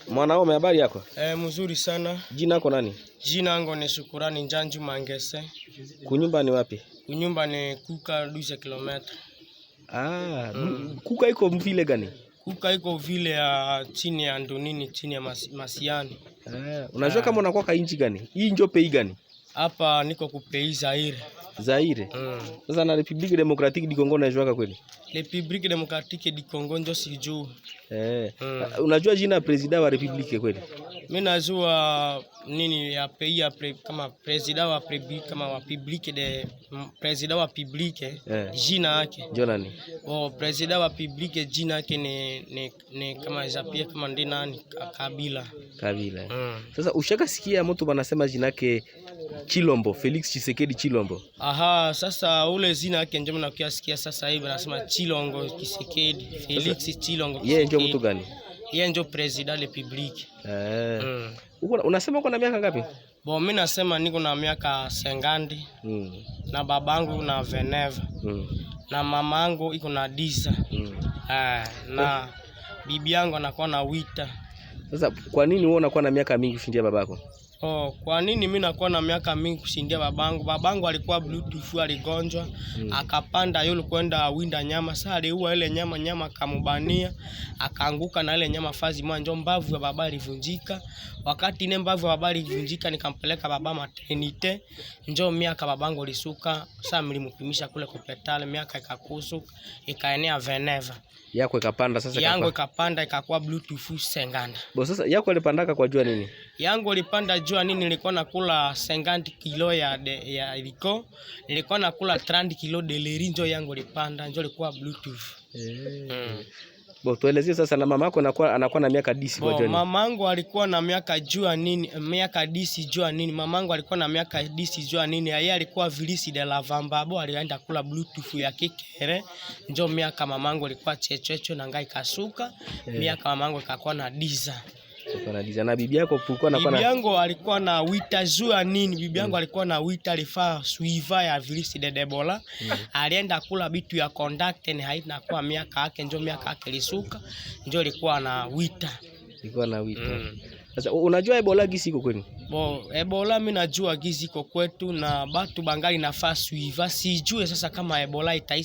Mwanaume, habari yako? Mzuri sana. Jina lako nani? Jina langu ni Shukurani Njanju Mangese. Kunyumba ni wapi? Kunyumba ni Kuka 12 km. Kuka iko mvile gani? Kuka iko vile ya chini ya Ndonini, chini ya Masiani. Unajua kama unakuwa kainchi gani? Hii ndio pei gani? Hapa niko kupei Zaire. Zaire? Sasa na Republique Democratique du Congo unajua kweli? Republique Democratique du Congo ndio sijui. Unajua jina president wa Republique kweli? Mimi najua nini ya pei ya kama president wa Republique kama wa Publique de president wa Publique jina yake. Ndio nani? President wa Publique jina yake ni kama Zapia kama ndi nani Kabila. Kabila. Sasa ushaka sikia mtu wanasema jina yake Chilombo, Felix Tshisekedi Chilombo. Sasa ule jina yake ndio mnakiasikia sasa hivi nasema Chilongo Tshisekedi, Felix Chilongo. Yeye ndio mtu gani? Yeye ndio president la Republique. Unasema uko na miaka ngapi? Mimi nasema niko na miaka 50. Na babangu na Veneva. Na mamangu iko na 10. Na bibi yangu anakuwa na 8. Sasa kwa nini wewe unakuwa na miaka mingi kushindia babako? Kwa nini mimi nakuwa na miaka mingi kushindia babangu? Babangu alikuwa bluetooth, aligonjwa, akapanda yule kwenda winda nyama. Sasa aliua ile nyama akamubania, akaanguka na ile nyama fazi moja ndio mbavu ya baba ilivunjika. Wakati ile mbavu ya baba ilivunjika nikampeleka baba maternite, ndio miaka babangu alisuka. Sasa nilimpimisha kule hospitali, miaka ikakusuka, ikaenea Veneva. Yako ikapanda sasa yangu ikapanda ikakuwa bluetooth senganda. Sasa yako ilipandaka kwa jua nini? Yangu ilipanda jua nini, nilikuwa nakula 50 kilo ya iliko. Nilikuwa nakula 30 kilo de lerinjo yangu ilipanda, ndio ilikuwa bluetooth. Tuelezee sasa na mamako anakuwa na miaka 10 kwa jua. Mamangu alikuwa na miaka jua nini? Miaka 10 jua nini? Mamangu alikuwa na miaka 10 jua nini? Yeye alikuwa vilisi de la vambabo, alienda kula bluetooth ya kikere. Ndio miaka mamangu alikuwa chechecho na ngai kasuka. Miaka mamangu ikakuwa na 10. Na bibi yako kulikuwa na bibi yangu alikuwa na wita jua nini? Bibi yangu alikuwa na wita alifaa suiva ya vilisi de Ebola. Alienda kula bitu ya conduct ni haina kwa miaka yake, ndio miaka yake lisuka, ndio ilikuwa na wita. Ilikuwa na wita. Sasa unajua Ebola gisi iko kwenu? Ebola mimi najua gisi iko kwetu na batu bangali nafaa suiva. Sijue sasa kama Ebola itaisha